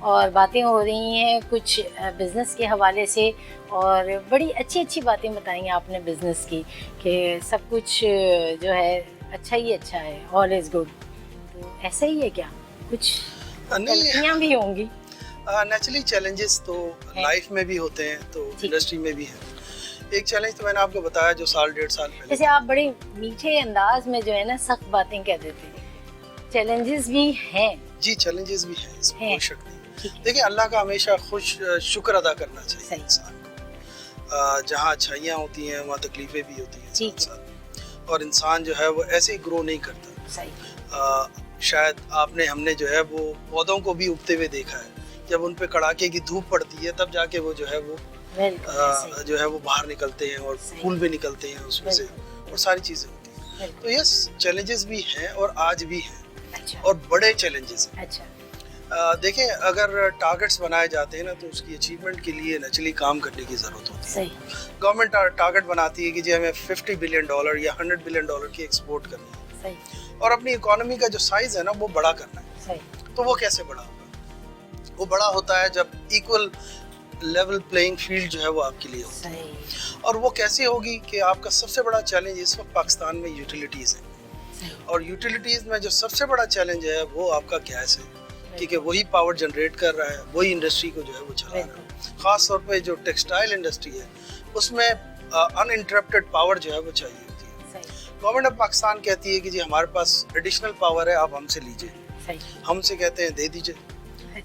اور باتیں ہو رہی ہیں کچھ بزنس کے حوالے سے، اور بڑی اچھی اچھی باتیں بتائیں آپ نے بزنس کی کہ سب کچھ جو ہے اچھا ہی اچھا ہے، آل از گڈ. تو ایسا ہی ہے کیا؟ کچھ غلطیاں بھی ہوں گی؟ نیچرلی چیلنجز تو لائف میں بھی ہوتے ہیں، تو انڈسٹری میں بھی ہیں. ایک چیلنج تو میں نے آپ کو بتایا جو 1.5 سال پہلے، جیسے آپ بڑے میٹھے انداز میں جو ہے نا سخت باتیں کہہ دیتے ہیں، چیلنجز بھی ہیں. جی چیلنجز بھی ہیں، اس میں کوئی شک نہیں. ٹھیک. دیکھیں اللہ کا ہمیشہ شکر ادا کرنا چاہیے صحیح. انسان کو. جہاں اچھائیاں ہوتی ہیں وہاں تکلیفیں بھی ہوتی ہیں ساتھ ساتھ، اور انسان جو ہے وہ ایسے ہی گرو نہیں کرتا. صحیح. شاید آپ نے ہم نے جو ہے وہ پودوں کو بھی اگتے ہوئے دیکھا ہے، جب ان پہ کڑاکے کی دھوپ پڑتی ہے تب جا کے وہ جو ہے وہ جو ہے وہ باہر نکلتے ہیں اور پھول بھی نکلتے ہیں اس میں سے، اور ساری چیزیں ہوتی ہیں. تو یس چیلنجز بھی ہیں اور آج بھی ہیں، اور بڑے چیلنجز ہیں. دیکھیں اگر ٹارگٹس بنائے جاتے ہیں نا تو اس کی اچیومنٹ کے لیے نیچرلی کام کرنے کی ضرورت ہوتی ہے. گورنمنٹ ٹارگٹ بناتی ہے کہ جی ہمیں $50 بلین یا $100 بلین کی ایکسپورٹ کرنی ہے، اور اپنی اکانومی کا جو سائز ہے نا وہ بڑا کرنا ہے. تو وہ کیسے بڑا ہوگا؟ وہ بڑا ہوتا ہے جب ایکول لیول پلینگ فیلڈ جو ہے وہ آپ کے لیے ہوتا ہے. اور وہ کیسے ہوگی کہ آپ کا سب سے بڑا چیلنج اس وقت پاکستان میں یوٹیلیٹیز ہے، اور یوٹیلیٹیز میں جو سب سے بڑا چیلنج ہے وہ آپ کا گیس ہے، کیونکہ وہی پاور جنریٹ کر رہا ہے، وہی انڈسٹری کو جو ہے وہ چلا رہا ہے. خاص طور پہ جو ٹیکسٹائل انڈسٹری ہے اس میں ان انٹرپٹڈ پاور جو ہے وہ چاہیے ہوتی ہے. گورنمنٹ آف پاکستان کہتی ہے کہ جی ہمارے پاس ایڈیشنل پاور ہے، آپ ہم سے لیجئے. ہم سے کہتے ہیں دے دیجئے.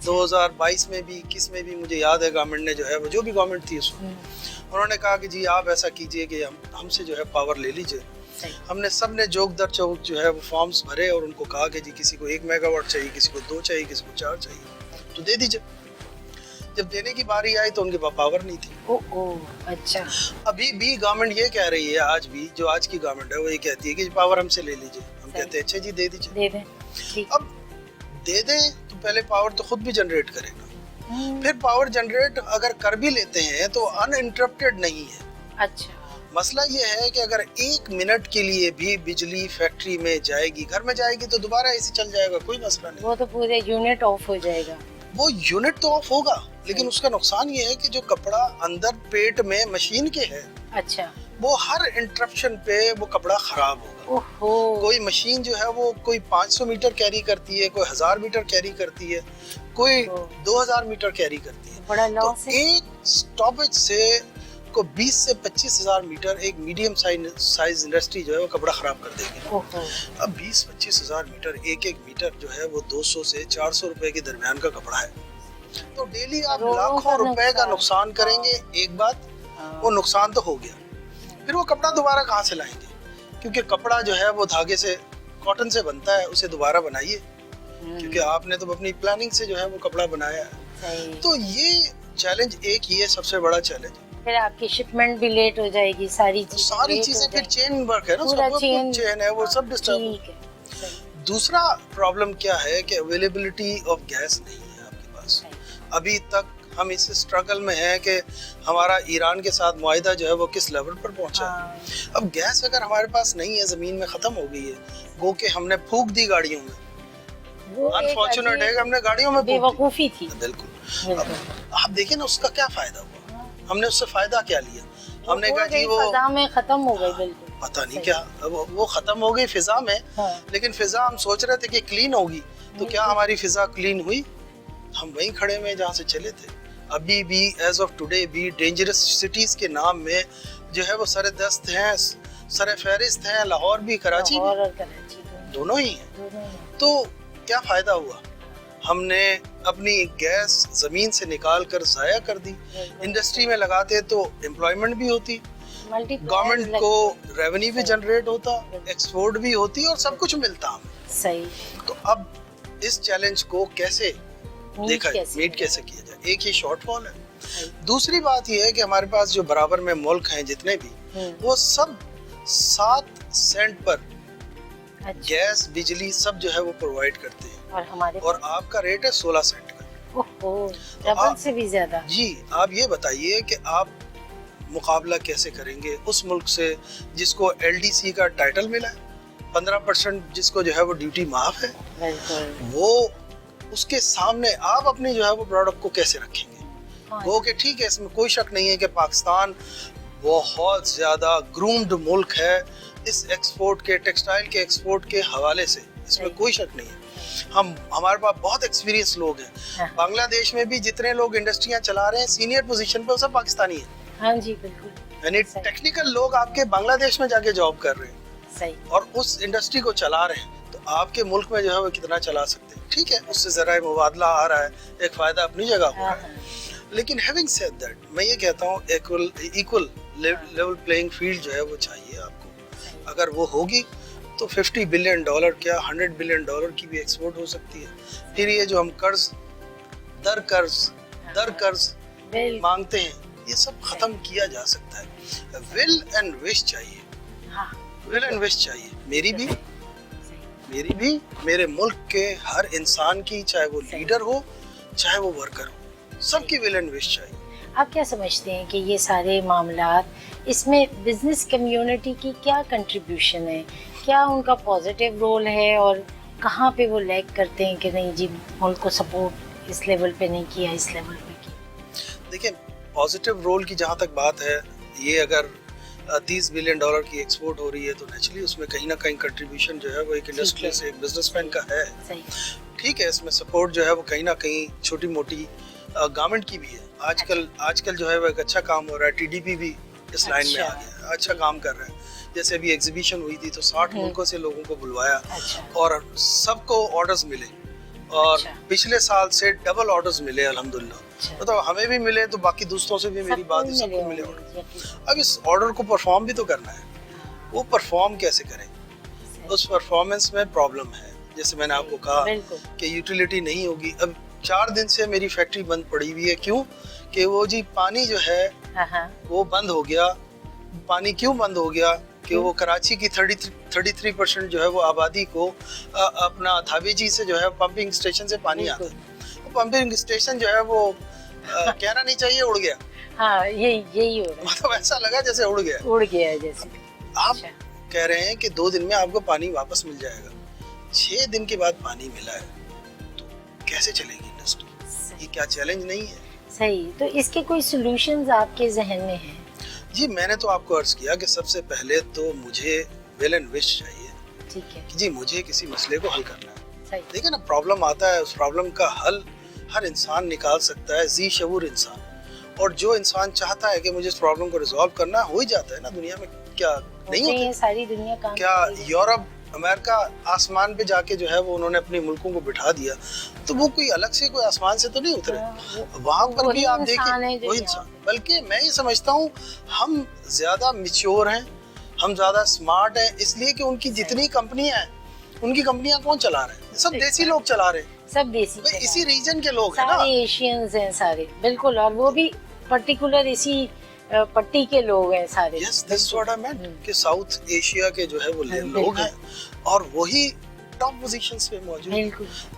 2022 میں بھی 21 میں بھی مجھے یاد ہے گورنمنٹ نے جو ہے وہ جو بھی گورنمنٹ تھی اس وقت انہوں نے کہا کہ جی آپ ایسا کیجئے کہ ہم سے جو ہے پاور لے لیجئے. ہم نے سب نے جوک در چوک جو ہے وہ فارمز بھرے اور ان کو کہا کہ جی کسی کو 1 میگا واٹ چاہیے، کسی کو 2 چاہیے، کسی کو 4 چاہیے، تو دے دیجئے. جب دینے کی باری آئی تو ان کے پاس پاور نہیں تھی. اچھا. ابھی بھی گورنمنٹ یہ کہہ رہی ہے، آج بھی جو آج کی گورنمنٹ ہے وہ یہ کہتی ہے کہ پاور ہم سے لے لیجئے. ہم کہتے ہیں اچھا جی دے دیجئے. اب دے دیں تو پہلے پاور تو خود بھی جنریٹ کرے گا، پھر پاور جنریٹ اگر کر بھی لیتے ہیں تو ان انٹرپٹڈ نہیں ہے. اچھا. مسئلہ یہ ہے کہ اگر 1 منٹ کے لیے بھی بجلی فیکٹری میں جائے گی، گھر میں جائے گی، تو دوبارہ اے سی چل جائے گا، کوئی مسئلہ نہیں. وہ تو پورے یونٹ آف ہو جائے گا. وہ یونٹ تو آف ہوگا، لیکن اس کا نقصان یہ ہے کہ جو کپڑا اندر پیٹ میں مشین کے ہے، اچھا، وہ ہر انٹرپشن پہ وہ کپڑا خراب ہوگا. کوئی مشین جو ہے وہ کوئی 500 میٹر کیری کرتی ہے، کوئی 1000 میٹر کیری کرتی ہے، کوئی 2000 میٹر کیری کرتی ہے. بڑا تو لاس ہے. ایک سٹاپج سے کو 20 سے 25 ہزار میٹر ایک میڈیم سائز انڈسٹری جو ہے وہ کپڑا خراب کر دے گی. اب 20-25 ہزار میٹر ایک میٹر جو ہے وہ 200 سے 400 روپے کے درمیان کا کپڑا ہے. تو ڈیلی آپ لاکھوں روپے کا نقصان کریں گے. ایک بات وہ نقصان تو ہو گیا، پھر وہ کپڑا دوبارہ کہاں سے لائیں گے؟ کیونکہ کپڑا جو ہے وہ دھاگے سے کاٹن سے بنتا ہے، اسے دوبارہ بنائیے، کیونکہ آپ نے تو اپنی پلاننگ سے جو ہے وہ کپڑا بنایا ہے. تو یہ چیلنج ایک یہ سب سے بڑا چیلنج. پھر آپ کی شپمنٹ بھی لیٹ ہو جائے گی، ساری چیزیں پھر چین ورک ہے نا، سب چین ہے وہ سب ڈسٹرب ہے. دوسرا پرابلم کیا ہے کہ اویلیبلٹی آف گیس نہیں ہے آپ کے پاس. ابھی تک ہم اس اسٹرگل میں ہیں کہ ہمارا ایران کے ساتھ معاہدہ جو ہے وہ کس لیول پر پہنچا ہے. اب گیس اگر ہمارے پاس نہیں ہے، زمین میں ختم ہو گئی ہے، گو کہ ہم نے پھونک دی گاڑیوں میں. انفارچونیٹ ہے کہ ہم نے گاڑیوں میں بے وقوفی تھی. بالکل. آپ دیکھیں نا اس کا کیا فائدہ ہوا، ہم نے اس سے فائدہ کیا لیا؟ ہم نے کہا جی وہ فضا میں ختم ہو گئی. بالکل پتہ نہیں کیا وہ ختم ہو گئی فضا میں. لیکن فضا ہم سوچ رہے تھے کہ کلین ہوگی، تو کیا ہماری فضا کلین ہوئی؟ ہم وہیں کھڑے ہوئے جہاں سے چلے تھے. ابھی بھی ایز آف ٹوڈے بھی ڈینجرس سٹیز کے نام میں جو ہے وہ سر دست ہیں، سر فہرست ہیں. لاہور بھی، کراچی بھی، دونوں ہی ہیں. تو کیا فائدہ ہوا؟ ہم نے اپنی گیس زمین سے نکال کر ضائع کر دی. انڈسٹری میں لگاتے تو امپلائمنٹ بھی ہوتی، گورنمنٹ کو ریونیو بھی جنریٹ ہوتا، ایکسپورٹ بھی ہوتی اور سب کچھ ملتا ہمیں. صحیح. تو اب اس چیلنج کو کیسے دیکھا جائے، میٹ کیسے کیا جائے؟ ایک یہ شارٹ فال ہے. دوسری بات یہ ہے کہ ہمارے پاس جو برابر میں ملک ہیں جتنے بھی، وہ سب 7 سینٹ پر گیس بجلی سب جو ہے وہ پرووائڈ کرتے ہیں، اور آپ کا ریٹ ہے 16 سینٹ کا. ڈبل سے بھی زیادہ. جی آپ یہ بتائیے کہ آپ مقابلہ کیسے کریں گے اس ملک سے جس کو LDC کا ٹائٹل ملا ہے، 15% جس کو جو ہے وہ ڈیوٹی معاف ہے. وہ اس کے سامنے آپ اپنی جو ہے وہ پروڈکٹ کو کیسے رکھیں گے؟ وہ کہ ٹھیک ہے، اس میں کوئی شک نہیں ہے کہ پاکستان بہت زیادہ گرومڈ ملک ہے اس ایکسپورٹ کے، ٹیکسٹائل کے ایکسپورٹ کے حوالے سے، اس میں کوئی شک نہیں ہے۔ ہمارے پاس بہت ایکسپیرینس لوگ ہیں، بنگلہ دیش میں بھی جتنے لوگ انڈسٹریاں چلا رہے ہیں سینئر پوزیشن پہ وہ سب پاکستانی ہیں۔ ہاں جی بالکل، یعنی ٹیکنیکل لوگ آپ کے بنگلہ دیش میں جا کے جاب کر رہے ہیں صحیح، اور اس انڈسٹری کو چلا رہے ہیں، تو آپ کے ملک میں جو ہے وہ کتنا چلا سکتے ہیں؟ ٹھیک ہے، اس سے ذرائع مبادلہ آ رہا ہے، ایک فائدہ اپنی جگہ ہو رہا ہے، لیکن ہیونگ سیڈ دیٹ میں یہ کہتا ہوں ایکول لیول پلینگ فیلڈ جو ہے وہ چاہیے آپ کو۔ اگر وہ ہوگی تو $50 بلین کیا $100 بلین کی بھی ایکسپورٹ ہو سکتی ہے۔ پھر یہ جو ہم قرض در قرض مانگتے ہیں، یہ سب ختم کیا جا سکتا ہے۔ ول اینڈ وش چاہیے، ول اینڈ وش چاہیے، میری بھی میرے ملک کے ہر انسان کی، چاہے وہ لیڈر ہو چاہے وہ ورکر ہو، سب کی ول اینڈ وش چاہیے۔ آپ کیا سمجھتے ہیں کہ یہ سارے معاملات، اس میں بزنس کمیونٹی کی کیا کنٹریبیوشن ہے؟ کیا ان کا پازیٹیو رول ہے اور کہاں پہ وہ لیک کرتے ہیں کہ نہیں جی ملک کو سپورٹ اس لیول پہ نہیں کیا، اس لیول پہ کیا؟ دیکھیں، پازیٹیو رول کی جہاں تک بات ہے، یہ اگر $30 بلین کی ایکسپورٹ ہو رہی ہے تو نیچرلی اس میں کہیں نہ کہیں کنٹریبیوشن جو ہے وہ ایک انڈسٹری سے، ایک بزنس مین کا ہے۔ ٹھیک ہے، اس میں سپورٹ جو ہے وہ کہیں نہ کہیں چھوٹی موٹی گورنمنٹ کی بھی ہے۔ آج کل جو ہے وہ ایک اچھا کام ہو رہا ہے، ٹی ڈی پی بھی اس لائن میں آ گیا، اچھا کام کر رہا ہے۔ جیسے ابھی ایگزیبیشن ہوئی تھی تو 60 ملکوں سے لوگوں کو بلوایا اور سب کو آرڈرز ملے، اور پچھلے سال سے ڈبل آرڈرز ملے الحمدللہ۔ مطلب ہمیں بھی ملے تو باقی دوستوں سے بھی میری بات ہے، سب کو ملے آرڈر۔ اب اس آرڈر کو پرفارم بھی تو کرنا ہے، وہ پرفارم کیسے کریں؟ اس پرفارمنس میں پرابلم ہے، جیسے میں نے آپ کو کہا کہ یوٹیلیٹی نہیں ہوگی۔ اب 4 دن سے میری فیکٹری بند پڑی ہوئی ہے، کیوں کہ وہ جی پانی جو ہے وہ بند ہو گیا۔ پانی کیوں بند ہو گیا کہ وہ کراچی کی 33% جو ہے وہ آبادی کو اپنا دھاویجی سے جو ہے پمپنگ اسٹیشن سے پانی آتا ہے، پمپنگ اسٹیشن جو ہے وہ کہنا نہیں چاہیے اڑ گیا۔ ہاں یہی ہو رہا ہے، مطلب ایسا لگا جیسے اڑ گیا ہے جیسے۔ آپ کہہ رہے ہیں کہ 2 دن میں آپ کو پانی واپس مل جائے گا، 6 دن کے بعد پانی ملا ہے، تو کیسے چلے گی انڈسٹری؟ یہ کیا چیلنج نہیں ہے؟ صحیح، تو اس کے کوئی سولوشنز آپ کے ذہن میں ہیں؟ جی میں نے تو آپ کو عرض کیا کہ سب سے پہلے تو مجھے ویل اینڈ وش چاہیے، ٹھیک ہے کہ جی مجھے کسی مسئلے کو حل کرنا ہے۔ دیکھیں نا، پرابلم آتا ہے، اس پرابلم کا حل ہر انسان نکال سکتا ہے، ذی شعور انسان، اور جو انسان چاہتا ہے کہ مجھے اس پرابلم کو ریزالو کرنا ہو ہی جاتا ہے نا دنیا میں۔ کیا نہیں ہوتے؟ ساری دنیا کام، کیا یورپ امریکہ آسمان پہ جا کے جو ہے وہ انہوں نے اپنے ملکوں کو بٹھا دیا، تو وہ کوئی الگ سے کوئی آسمان سے تو نہیں اترے، وہاں پر بھی آپ دیکھیں وہی انسان۔ بلکہ میں یہ سمجھتا ہوں ہم زیادہ میچور ہیں، ہم زیادہ اسمارٹ ہیں، اس لیے کہ ان کی جتنی کمپنیاں ہیں، ان کی کمپنیاں کون چلا رہے ہیں؟ سب دیسی لوگ چلا رہے ہیں، سب دیسی، اسی ریجن کے لوگ ہیں نا، سارے ایشینز ہیں سارے، بالکل، اور وہ بھی پرٹیکولر اسی پٹی کے لوگ ہیں سارے۔ یس دس واٹ آئی مینٹ، کہ ساؤتھ ایشیا کے جو ہے وہ لوگ ہیں اور وہی ٹاپ پوزیشنز پہ موجود ہیں،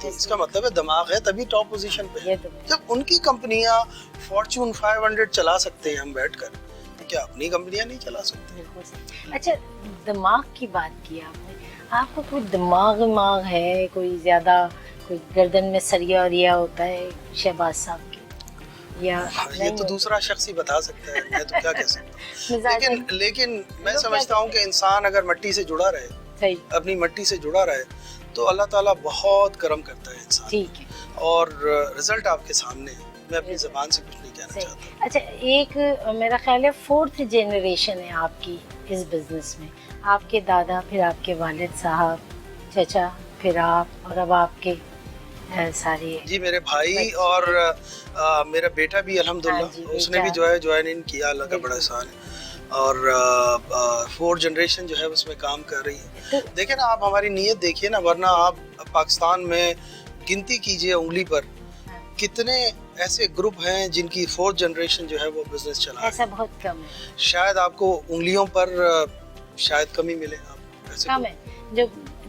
تو اس کا مطلب ہے دماغ ہے تبھی ٹاپ پوزیشن پہ ہے۔ جب ان کی کمپنیاں فارچون 500 چلا سکتے ہیں ہم بیٹھ کر، تو کیا اپنی کمپنیاں نہیں چلا سکتے؟ اچھا، دماغ کی بات کی آپ نے، آپ کو کوئی دماغ ہے، کوئی زیادہ کوئی گردن میں سریا وریا ہوتا ہے شہباز صاحب کی، یا یہ تو دوسرا شخص ہی بتا سکتا ہے، میں تو کیا کہہ سکتا ہوں۔ لیکن میں سمجھتا ہوں کہ انسان اگر مٹی سے جڑا رہے، اپنی مٹی سے جڑا رہے، تو اللہ تعالیٰ بہت کرم کرتا ہے انسان، ٹھیک ہے، اور رزلٹ آپ کے سامنے ہے۔ میں اپنی زبان سے کچھ نہیں کہنا چاہتا۔ اچھا، ایک میرا خیال ہے 4th جنریشن ہے آپ کی اس بزنس میں، آپ کے دادا، پھر آپ کے والد صاحب، چچا، پھر آپ، اور اب آپ کے سارے۔ جی میرے بھائی اور میرا بیٹا بھی الحمدللہ اس نے بھی جو ہے جوائن ان کیا، اللہ کا بڑا احسان ہے، اور 4th جنریشن جو ہے اس میں کام کر رہی ہے۔ دیکھیں نا، آپ ہماری نیت دیکھیے نا، ورنہ آپ پاکستان میں گنتی کیجئے انگلی پر کتنے ایسے گروپ ہیں جن کی 4th جنریشن جو ہے وہ بزنس چلا رہی ہے۔ ایسا بہت کم ہے، شاید آپ کو انگلیوں پر شاید کمی ملے، کم ہے، جو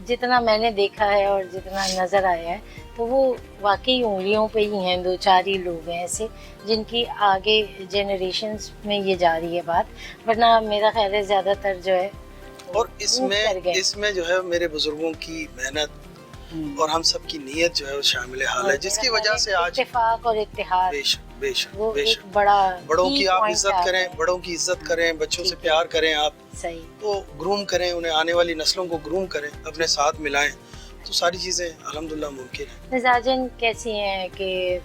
جتنا میں نے دیکھا ہے اور جتنا نظر آیا ہے، تو وہ واقعی انگلیوں پہ ہی ہیں، 2-4 ہی لوگ ہیں ایسے جن کی آگے جنریشنز میں یہ جا رہی ہے بات، ورنہ میرا خیال ہے زیادہ تر جو ہے۔ اور اس میں جو ہے میرے بزرگوں کی محنت اور ہم سب کی نیت جو ہے وہ شامل حال ہے، جس کی وجہ سے آج اتفاق اور اتحاد بے شک بے شک وہ بے ایک شک بڑا بڑوں key کی آپ point عزت کریں، ہے۔ بڑوں کی عزت کریں، بچوں سے ٹھیک ہے۔ پیار کریں، آپ صحیح، تو گروم کریں انہیں، آنے والی نسلوں کو گروم کریں، اپنے ساتھ ملائیں، تو ساری چیزیں الحمدللہ ممکن ہیں۔ مزاجن کیسی ہیں کہ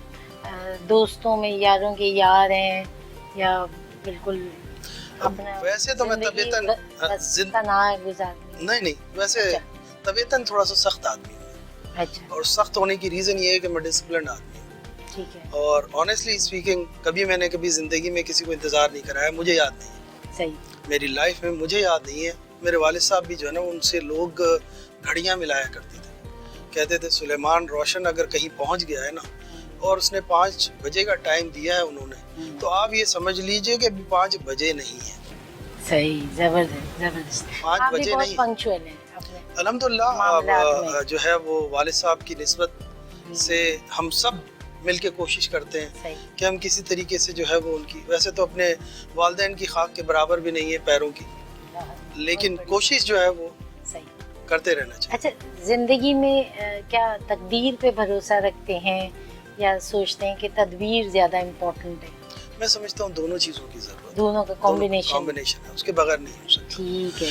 دوستوں میں یاروں کے یار ہیں یا بالکل اپنا ویسے تو میں طبیعتاً تنہا گزارتے؟ نہیں ویسے طبیعتاً تھوڑا سا سخت آدمی ہوں، اچھا، اور سخت ہونے کی ریزن یہ ہے کہ میں ڈسپلنڈ آدمی ہوں، ٹھیک ہے، اور آنیسٹلی اسپیکنگ کبھی میں نے کبھی زندگی میں کسی کو انتظار نہیں کرایا، مجھے یاد نہیں ہے، صحیح، میری لائف میں مجھے یاد نہیں ہے۔ میرے والد صاحب بھی جو ہے نا، ان سے لوگ گھڑیاں ملایا کرتے تھے، کہتے تھے سلیمان روشن اگر کہیں پہنچ گیا ہے نا اور اس نے 5 بجے کا ٹائم دیا ہے انہوں نے، تو آپ یہ سمجھ لیجئے کہ ابھی 5 بجے نہیں ہیں، صحیح، زبردست زبردست، 5 آپ بھی بجے بہت نہیں۔ پنکچوئل ہیں اپنے الحمدللہ معاملات میں۔ جو ہے وہ والد صاحب کی نسبت سے ہم سب مل کے کوشش کرتے ہیں صحیح، کہ ہم کسی طریقے سے جو ہے وہ ان کی، ویسے تو اپنے والدین کی خاک کے برابر بھی نہیں ہے پیروں کی، لیکن کوشش جو ہے وہ صحیح۔ کرتے رہنا چاہیے۔ اچھا، زندگی میں کیا تقدیر پہ بھروسہ رکھتے ہیں یا سوچتے ہیں کہ تدبیر زیادہ امپورٹنٹ ہے؟ میں سمجھتا ہوں دونوں چیزوں کی ضرورت، دونوں کا کمبینیشن ہے، اس کے بغیر نہیں ہو سکتا۔ ٹھیک ہے،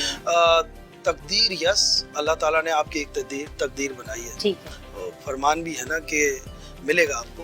تقدیر یس، اللہ تعالیٰ نے آپ کی ایک تقدیر بنائی ہے، ٹھیک ہے، فرمان بھی ہے نا کہ ملے گا آپ کو،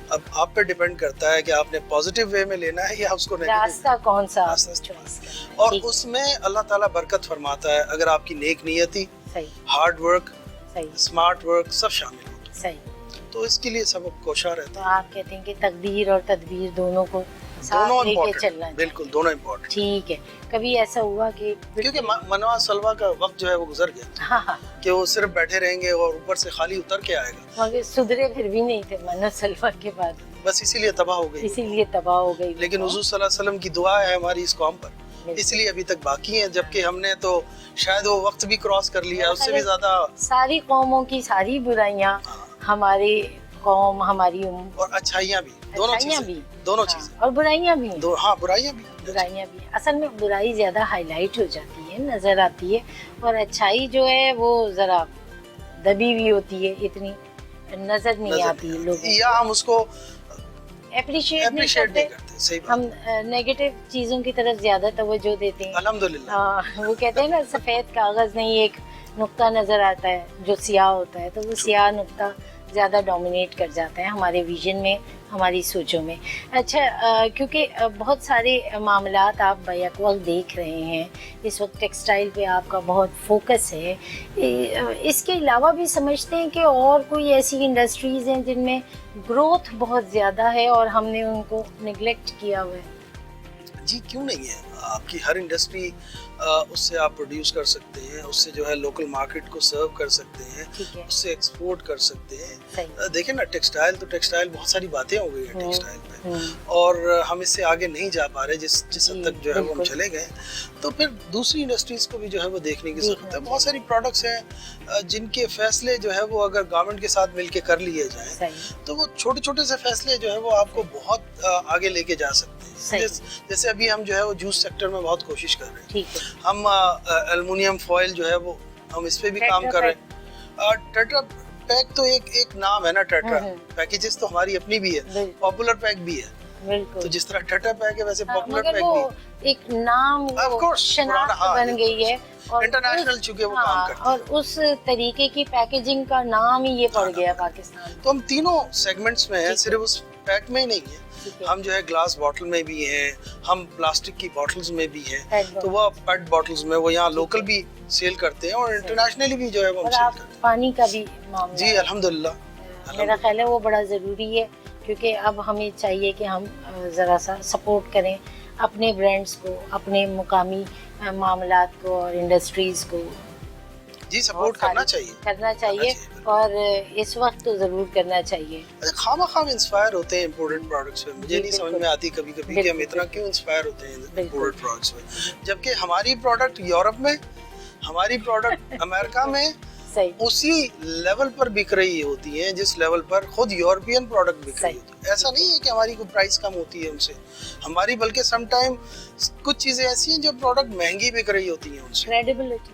اب آپ پہ ڈیپینڈ کرتا ہے کہ آپ نے پازیٹیو وے میں لینا ہے یا اس کو نیگیٹو، راستہ کون سا راستہ چوائس کرنا ہے؟ اور ٹھیک، اس میں اللہ تعالیٰ برکت فرماتا ہے اگر آپ کی نیک نیتی، صحیح، ہارڈ ورک، صحیح، اسمارٹ ورک سب شامل ہو، صحیح۔ تو اس کے لیے سب کوشاں تو رہتے ہیں۔ آپ کہتے ہیں کہ تقدیر اور تدبیر دونوں کو دونوں ساتھ لے کے امپورٹنٹ، چلنا چاہیے۔ بالکل دونوں امپورٹنٹ، ٹھیک ہے، کبھی ایسا ہوا کہ کیونکہ منوا سلوا کا وقت جو ہے وہ گزر گیا ہاں ہاں، کہ وہ صرف بیٹھے رہیں گے اور اوپر سے خالی اتر کے آئے گا، مگر سدھرے پھر بھی نہیں تھے منو سلوا کے بعد، بس اسی لیے تباہ ہو گئی۔ اسی لیے تباہ ہو گئی۔ لیکن حضور صلی اللہ علیہ وسلم کی دعا ہے ہماری اس قوم پر، اس لیے ابھی تک باقی ہیں، جبکہ ہم نے تو شاید وہ وقت بھی کراس کر لیا، اس سے بھی زیادہ، ساری قوموں کی ساری برائیاں ہماری قوم، ہماری اور اچھائیاں بھی، دونوں اچھائیاں چیزیں، بھی، دونوں چیزیں، اور برائیاں بھی ہیں، ہاں برائیاں بھی، برائیاں بھی ہیں۔ اصل میں برائی زیادہ ہائی لائٹ ہو جاتی ہے، نظر آتی ہے، اور اچھائی جو ہے وہ ذرا دبی ہوئی ہوتی ہے، اتنی نظر نہیں آتی لوگوں یا ہم اس کو اپریشیٹ نہیں اپریشیٹ نہیں کرتے، کرتے، صحیح ہم بات، نیگیٹو چیزوں کی طرف زیادہ توجہ دیتے ہیں۔ الحمدللہ، وہ کہتے ہیں نا سفید کاغذ نہیں ایک نقطہ نظر آتا ہے جو سیاہ ہوتا ہے، تو وہ سیاہ نقطہ زیادہ ڈومینیٹ کر جاتا ہے ہمارے ویژن میں، ہماری سوچوں میں۔ اچھا، کیونکہ بہت سارے معاملات آپ بیک وقت دیکھ رہے ہیں، اس وقت ٹیکسٹائل پہ آپ کا بہت فوکس ہے، اس کے علاوہ بھی سمجھتے ہیں کہ اور کوئی ایسی انڈسٹریز ہیں جن میں گروتھ بہت زیادہ ہے اور ہم نے ان کو نگلیکٹ کیا ہوا ہے؟ جی کیوں نہیں ہے، آپ کی ہر انڈسٹری اس سے آپ پروڈیوس کر سکتے ہیں، اس سے جو ہے لوکل مارکیٹ کو سرو کر سکتے ہیں، ٹھیک ہے، اس سے ایکسپورٹ کر سکتے ہیں۔ صحیح، دیکھیں نا ٹیکسٹائل تو ٹیکسٹائل بہت ساری باتیں ہو گئی ہیں ٹیکسٹائل پہ، ہوں، اور ہم اس سے آگے نہیں جا پا رہے جس حد تک جو ہے وہ ہم بالکل۔ چلے گئے، تو پھر دوسری انڈسٹریز کو بھی جو ہے وہ دیکھنے کی ضرورت ہے۔ دیکھنا بہت ساری پروڈکٹس ہیں جن کے فیصلے جو ہے وہ اگر گورنمنٹ کے ساتھ مل کے کر لیے جائیں صحیح، تو وہ چھوٹے چھوٹے سے فیصلے جو ہے وہ آپ کو بہت آگے لے کے جا سکتے ہیں۔ صحیح، جیسے ابھی ہم جو ہے وہ جوس سیکٹر میں بہت کوشش کر رہے ہیں، ٹھیک ہے، ہم ایلومینیم فوائل جو ہے وہ ہم اس پہ بھی کام کر رہے ہیں۔ ٹیٹرا پیک تو ایک نام ہے نا، ٹیٹرا پیکیجز تو ہماری اپنی بھی ہے، بالکل، پاپولر پیک بھی ہے، بالکل، تو جس طرح ٹیٹرا پیک ہے ویسے پاپولر مگر پیک وہ بھی ایک نام، Of وہ course، شناخت ہاں، بن گئی ہے، اور انٹرنیشنل چونکہ وہ کام کرتے ہیں، اور اس طریقے کی پیکیجنگ کا نام ہی یہ پڑ گیا پاکستان میں۔ تو ہم تینوں سیگمنٹس میں ہیں، صرف اس پیک میں ہی نہیں ہے، ٹھیک ہے، ہم جو ہے گلاس باٹل میں بھی ہیں، ہم پلاسٹک کی باٹلز میں بھی ہیں، پیٹ تو وہ پیٹ باٹلز میں وہ یہاں لوکل بھی سیل کرتے ہیں اور انٹرنیشنلی بھی جو ہے وہ ہم اور سیل آپ کرتے پانی کا بھی معاملہ ہیں۔ جی الحمدللہ، میرا خیال ہے وہ بڑا ضروری ہے، کیونکہ اب ہمیں چاہیے کہ ہم ذرا سا سپورٹ کریں اپنے برانڈز کو، اپنے مقامی معاملات کو اور انڈسٹریز کو۔ جی سپورٹ کرنا چاہیے، اور اس وقت تو ضرور کرنا چاہیے۔ خواہ خواہ انسپائر ہوتے ہیں امپورٹڈ پروڈکٹس میں، مجھے نہیں سمجھ میں آتی کبھی کبھی کہ ہم اتنا کیوں انسپائر ہوتے ہیں امپورٹڈ پروڈکٹس میں، جبکہ ہماری پروڈکٹ یورپ میں، ہماری پروڈکٹ امریکہ میں صحیح، اسی لیول پر بک رہی ہوتی ہیں جس لیول پر خود یورپین پروڈکٹ بک رہی ہوتی ہے۔ ایسا نہیں ہے کہ ہماری کوئی پرائس کم ہوتی ہے ان سے، ہماری بلکہ سم ٹائم کچھ چیزیں ایسی ہیں جو پروڈکٹ مہنگی بک رہی ہوتی ہیں ان سے، کریڈیبلٹی،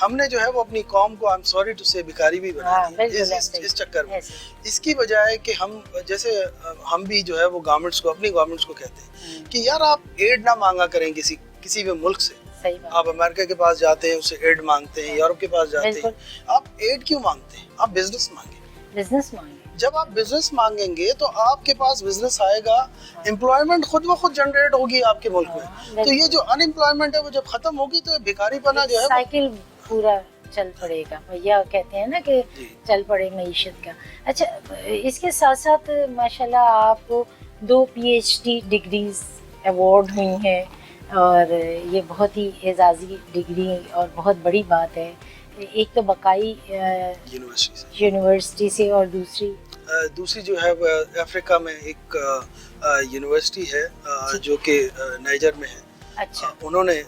ہم نے جو ہے وہ اپنی قوم کو سوری ٹو سے بھکاری بھی بنا دیا اس چکر میں. اس کی بجائے کہ ہم جیسے ہم بھی جو ہے وہ گورنمنٹس کو اپنی گورنمنٹس کو کہتے ہیں کہ یار آپ ایڈ نہ مانگا کریں کسی بھی ملک سے. آپ امریکہ کے پاس جاتے ہیں اسے ایڈ مانگتے ہیں, یورپ کے پاس جاتے ہیں, آپ ایڈ کیوں مانگتے ہیں؟ آپ بزنس مانگیں. جب آپ بزنس مانگیں گے تو آپ کے پاس بزنس آئے گا, امپلائمنٹ خود بخود جنریٹ ہوگی آپ کے ملک میں. تو یہ جو ان امپلائمنٹ ہے وہ جب ختم ہوگی تو بھکاری پنا جو ہے سائیکل پورا چل پڑے گا. بھیا کہتے ہیں نا کہ چل پڑے معیشت کا. اچھا, اس کے ساتھ ساتھ ماشاءاللہ آپ کو 2 PhD ڈگریز ایوارڈ ہوئی ہیں, اور یہ بہت ہی اعزازی ڈگری اور بہت بڑی بات ہے. ایک تو بقائی یونیورسٹی سے, اور دوسری جو ہے وہ افریقہ میں ایک یونیورسٹی ہے جو کہ نائجر میں ہے. اچھا, انہوں نے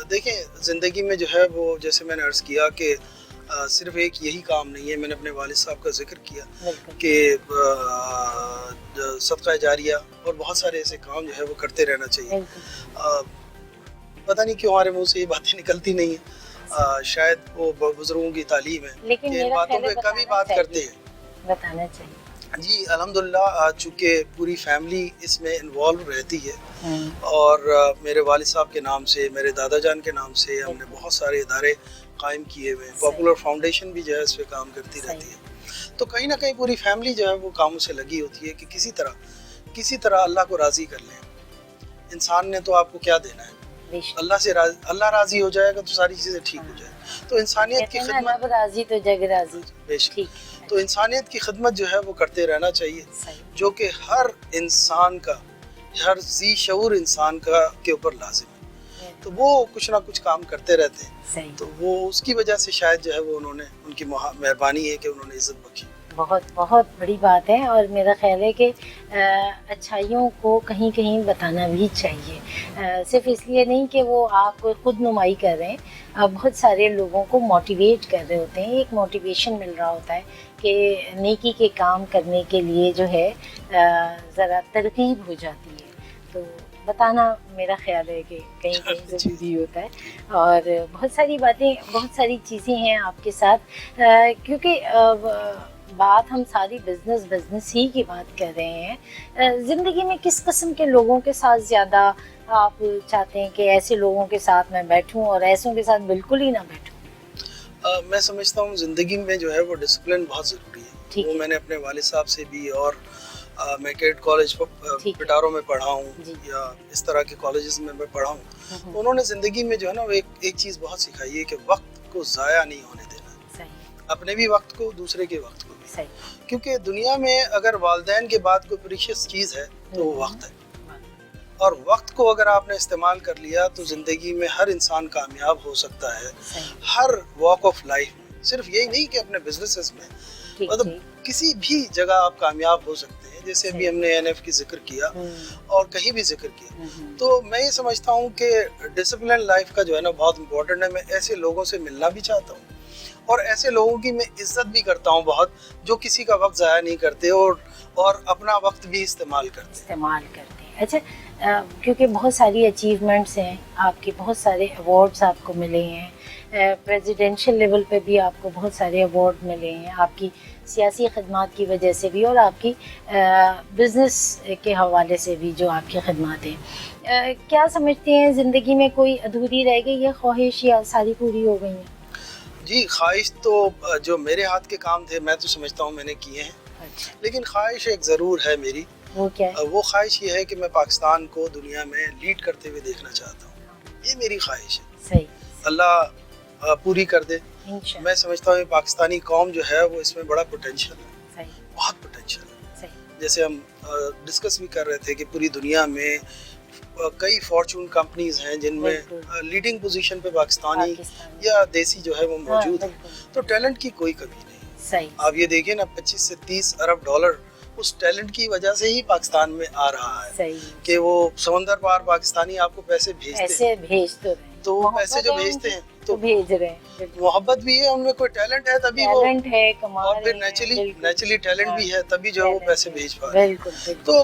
دیکھیں زندگی میں جو ہے وہ جیسے میں نے عرض کیا کہ صرف ایک یہی کام نہیں ہے. میں نے اپنے والد صاحب کا ذکر کیا کہ صدقہ جاریہ اور بہت سارے ایسے کام جو ہے وہ کرتے رہنا چاہیے. پتہ نہیں کیوں ہمارے منہ سے یہ باتیں نکلتی نہیں ہیں. شاید وہ بزرگوں کی تعلیم ہے کہ ان باتوں پہ کبھی بات کرتے ہیں, بتانا چاہیے. جی الحمدللہ, چونکہ پوری فیملی اس میں انوالو رہتی ہے, اور میرے والد صاحب کے نام سے, میرے دادا جان کے نام سے ہم نے بہت سارے ادارے قائم کیے ہوئے ہیں. پاپولر فاؤنڈیشن بھی جو ہے اس پہ کام کرتی رہتی ہے. تو کہیں نہ کہیں پوری فیملی جو ہے وہ کاموں سے لگی ہوتی ہے کہ کسی طرح اللہ کو راضی کر لیں. انسان نے تو آپ کو کیا دینا ہے؟ اللہ راضی ہو جائے گا تو ساری چیزیں ٹھیک ہو جائے. تو انسانیت کی خدمت راضی تو جگ راضی. تو انسانیت کی خدمت جو ہے وہ کرتے رہنا چاہیے, جو کہ ہر انسان کا, ہر ذی شعور انسان کا کے اوپر لازم ہے. تو وہ کچھ نہ کچھ کام کرتے رہتے ہیں. تو وہ اس کی وجہ سے شاید جو ہے وہ انہوں نے, ان کی مہربانی ہے کہ انہوں نے عزت بخشی. بہت بہت بڑی بات ہے, اور میرا خیال ہے کہ اچھائیوں کو کہیں کہیں بتانا بھی چاہیے. صرف اس لیے نہیں کہ وہ آپ خود نمائی کر رہے ہیں, بہت سارے لوگوں کو موٹیویٹ کر رہے ہوتے ہیں. ایک موٹیویشن مل رہا ہوتا ہے کہ نیکی کے کام کرنے کے لیے جو ہے ذرا ترغیب ہو جاتی ہے. تو بتانا میرا خیال ہے کہ کہیں کہیں ضروری ہوتا ہے. اور بہت ساری باتیں, بہت ساری چیزیں ہیں آپ کے ساتھ, کیونکہ بات ہم ساری بزنس ہی کی بات کر رہے ہیں. زندگی میں کس قسم کے لوگوں کے ساتھ زیادہ آپ چاہتے ہیں کہ ایسے لوگوں کے ساتھ میں بیٹھوں اور ایسوں کے ساتھ بالکل ہی نہ بیٹھوں؟ میں سمجھتا ہوں زندگی میں جو ہے وہ ڈسپلن بہت ضروری ہے. وہ میں نے اپنے والد صاحب سے بھی, اور میں کیڈ کالج پٹاروں میں پڑھا ہوں, یا اس طرح کے کالجز میں پڑھا ہوں. انہوں نے زندگی میں جو ہے نا وہ ایک چیز بہت سکھائی ہے کہ وقت کو ضائع نہیں ہونے دینا. اپنے بھی وقت کو, دوسرے کے وقت کو بھی. کیونکہ دنیا میں اگر والدین کے بعد کوئی پریشیس چیز ہے تو وہ وقت ہے. اور وقت کو اگر آپ نے استعمال کر لیا تو زندگی میں ہر انسان کامیاب ہو سکتا ہے. ہر واک آف لائف میں, صرف یہی نہیں کہ اپنے بزنسز میں, مطلب کسی بھی جگہ آپ کامیاب ہو سکتے ہیں. جیسے ابھی ہم نے NF کی ذکر کیا اور کہیں بھی ذکر کیا. تو میں یہ سمجھتا ہوں کہ ڈسپلن لائف کا جو ہے نا بہت امپورٹنٹ ہے. میں ایسے لوگوں سے ملنا بھی چاہتا ہوں, اور ایسے لوگوں کی میں عزت بھی کرتا ہوں بہت, جو کسی کا وقت ضائع نہیں کرتے اور اپنا وقت بھی استعمال کرتے ہیں. اچھا, کیونکہ بہت ساری اچیومنٹس ہیں آپ کے, بہت سارے ایوارڈز آپ کو ملے ہیں, پریزیڈینشل لیول پہ بھی آپ کو بہت سارے ایوارڈ ملے ہیں, آپ کی سیاسی خدمات کی وجہ سے بھی, اور آپ کی بزنس کے حوالے سے بھی جو آپ کی خدمات ہیں. کیا سمجھتے ہیں زندگی میں کوئی ادھوری رہ گئی ہے خواہش, یا ساری پوری ہو گئی ہیں؟ جی, خواہش تو جو میرے ہاتھ کے کام تھے میں تو سمجھتا ہوں میں نے کیے ہیں. لیکن خواہش ایک ضرور ہے میری. وہ کیا ہے؟ وہ خواہش یہ ہے کہ میں پاکستان کو دنیا میں لیڈ کرتے ہوئے دیکھنا چاہتا ہوں. یہ میری خواہش ہے. صحیح, اللہ پوری کر دے. میں سمجھتا ہوں پاکستانی قوم جو ہے وہ اس میں بڑا پوٹینشیل ہے. بہت پوٹینشیل ہے. جیسے ہم ڈسکس بھی کر رہے تھے کہ پوری دنیا میں کئی فارچون کمپنیز ہیں جن میں لیڈنگ پوزیشن پہ پاکستانی یا دیسی جو ہے وہ موجود ہے. تو ٹیلنٹ کی کوئی کمی نہیں. آپ یہ دیکھیں نا, 25 سے 30 ارب ڈالر اس ٹیلنٹ کی وجہ سے ہی پاکستان میں آ رہا ہے کہ وہ سمندر پار پاکستانی آپ کو پیسے بھیجتے ہیں. تو وہ پیسے جو بھیجتے ہیں تو بھیج رہے ہیں, محبت بھی ہے ان میں, کوئی ٹیلنٹ ہے تبھی وہ, اور پھر نیچرلی ٹیلنٹ بھی ہے تبھی جو ہے وہ پیسے بھیج پا رہے ہیں. تو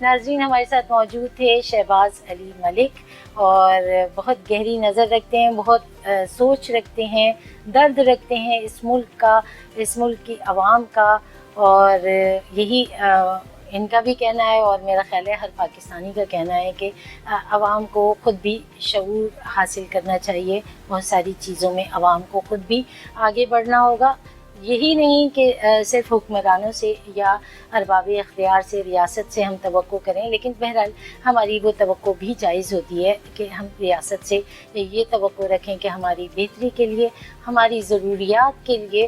ناظرین ہمارے ساتھ موجود تھے شہباز علی ملک، اور بہت گہری نظر رکھتے ہیں، بہت سوچ رکھتے ہیں، درد رکھتے ہیں اس ملک کا، اس ملک کی عوام کا، اور یہی ان کا بھی کہنا ہے، اور میرا خیال ہے ہر پاکستانی کا کہنا ہے کہ عوام کو خود بھی شعور حاصل کرنا چاہیے، بہت ساری چیزوں میں عوام کو خود بھی آگے بڑھنا ہوگا، یہی نہیں کہ صرف حکمرانوں سے یا ارباب اختیار سے، ریاست سے ہم توقع کریں، لیکن بہرحال ہماری وہ توقع بھی جائز ہوتی ہے کہ ہم ریاست سے یہ توقع رکھیں کہ ہماری بہتری کے لیے، ہماری ضروریات کے لیے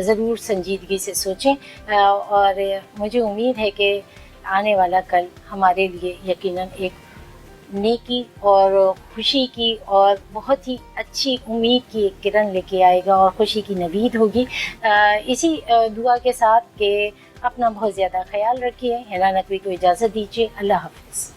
ضرور سنجیدگی سے سوچیں، اور مجھے امید ہے کہ آنے والا کل ہمارے لیے یقیناً ایک نیکی اور خوشی کی اور بہت ہی اچھی امید کی ایک کرن لے کے آئے گا، اور خوشی کی نوید ہوگی۔ اسی دعا کے ساتھ کہ اپنا بہت زیادہ خیال رکھیے۔ حنا نقوی کو اجازت دیجیے، اللہ حافظ۔